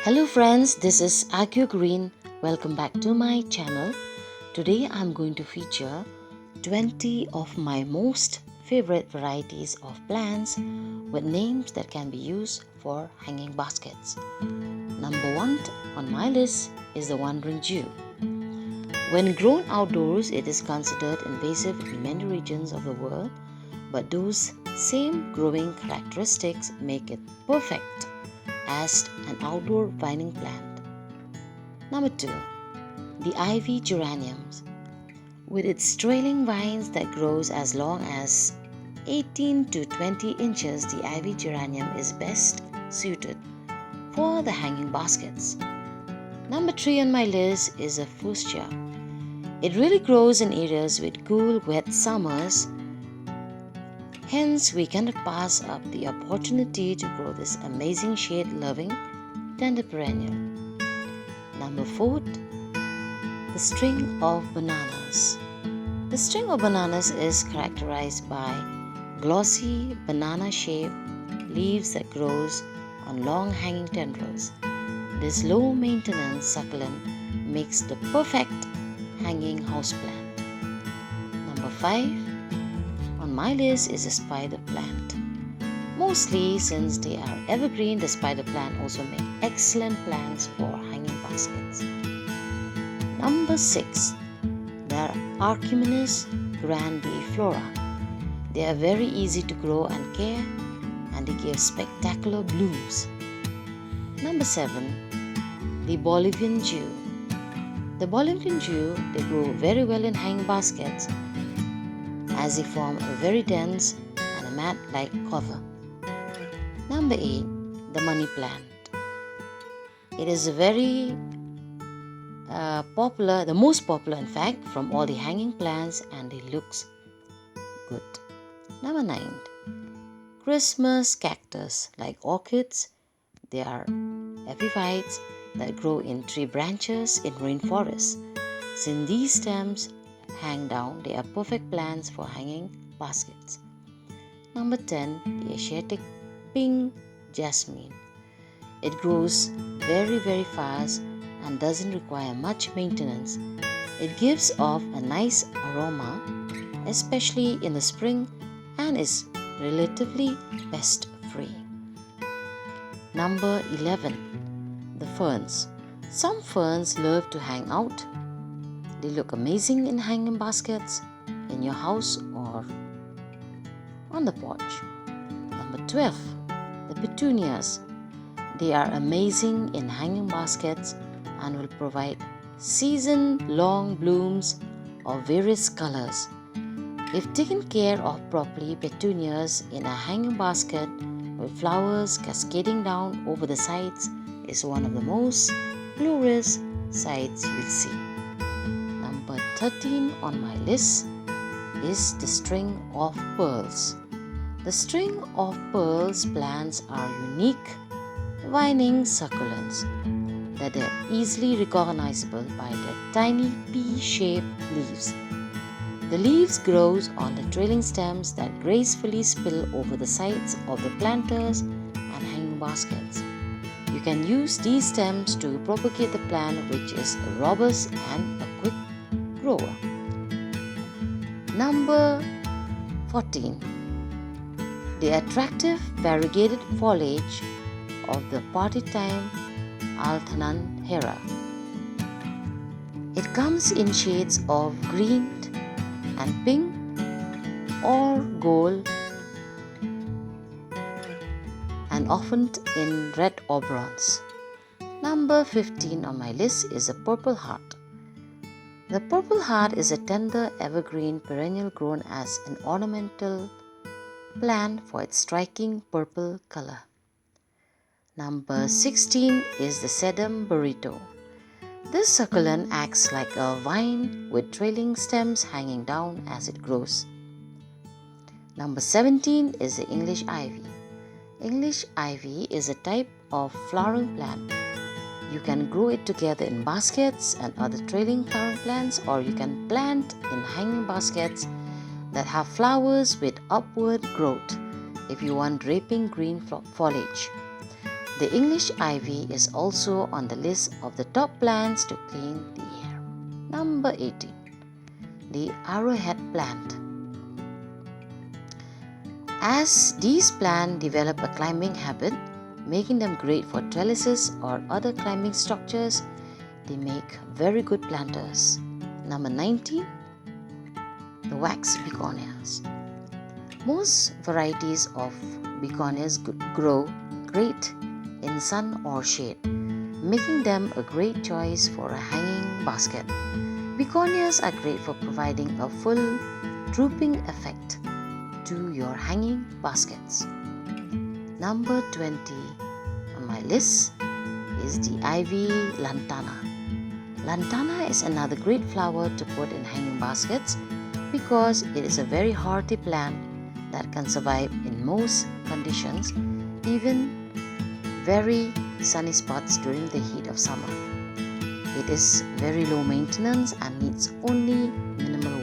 Hello friends, this is Agio Green. Welcome back to my channel. Today I'm going to feature 20 of my most favorite varieties of plants with names that can be used for hanging baskets. Number 1 on my list is the wandering Jew. When grown outdoors, it is considered invasive in many regions of the world, but those same growing characteristics make it perfect as an outdoor vining plant. Number 2. The ivy geraniums. With its trailing vines that grows as long as 18 to 20 inches, the ivy geranium is best suited for the hanging baskets. Number 3 on my list is a fuchsia. It really grows in areas with cool, wet summers. Hence, we cannot pass up the opportunity to grow this amazing shade-loving tender perennial. Number 4, the string of bananas. The string of bananas is characterized by glossy banana-shaped leaves that grows on long hanging tendrils. This low-maintenance succulent makes the perfect hanging houseplant. Number 5 on my list is a spider plant. Mostly since they are evergreen, the spider plant also make excellent plants for hanging baskets. Number 6, the Archimedes grandiflora. They are very easy to grow and care, and they give spectacular blooms. Number 7, the Bolivian Jew. The Bolivian Jew, they grow very well in hanging baskets as they form a very dense and a mat-like cover. Number 8, the money plant. It is a very popular, the most popular in fact, from all the hanging plants, and it looks good. Number 9, Christmas cactus. Like orchids, they are epiphytes that grow in tree branches in rainforests. Since these stems hang down, they are perfect plants for hanging baskets. Number 10, the Asiatic pink jasmine. It grows very fast and doesn't require much maintenance. It gives off a nice aroma, especially in the spring, and is relatively pest free. Number 11, the ferns. Some ferns love to hang out. They look amazing in hanging baskets in your house or on the porch. Number 12, the petunias. They are amazing in hanging baskets and will provide season-long blooms of various colors. If taken care of properly, petunias in a hanging basket with flowers cascading down over the sides is one of the most glorious sights you'll see. Number 13 on my list is the string of pearls. The string of pearls plants are unique vining succulents that are easily recognizable by their tiny pea-shaped leaves. The leaves grow on the trailing stems that gracefully spill over the sides of the planters and hanging baskets. You can use these stems to propagate the plant, which is robust and a quick grower. Number 14, the attractive variegated foliage of the party-time Alternanthera. It comes in shades of green and pink or gold, and often in red or bronze. Number 15 on my list is a purple heart. The purple heart is a tender evergreen perennial grown as an ornamental plant for its striking purple color. Number 16 is the sedum burrito. This succulent acts like a vine with trailing stems hanging down as it grows. Number 17 is the English ivy. English ivy is a type of flowering plant. You can grow it together in baskets and other trailing flowering plants, or you can plant in hanging baskets that have flowers with upward growth if you want draping green foliage. The English ivy is also on the list of the top plants to clean the air. Number 18. The arrowhead plant. As these plants develop a climbing habit, making them great for trellises or other climbing structures, they make very good planters. Number 19. The wax begonias. Most varieties of begonias grow great in sun or shade, making them a great choice for a hanging basket. Begonias are great for providing a full drooping effect to your hanging baskets. Number 20 on my list is the ivy lantana. Lantana is another great flower to put in hanging baskets because it is a very hardy plant that can survive in most conditions, even very sunny spots during the heat of summer. It is very low maintenance and needs only minimal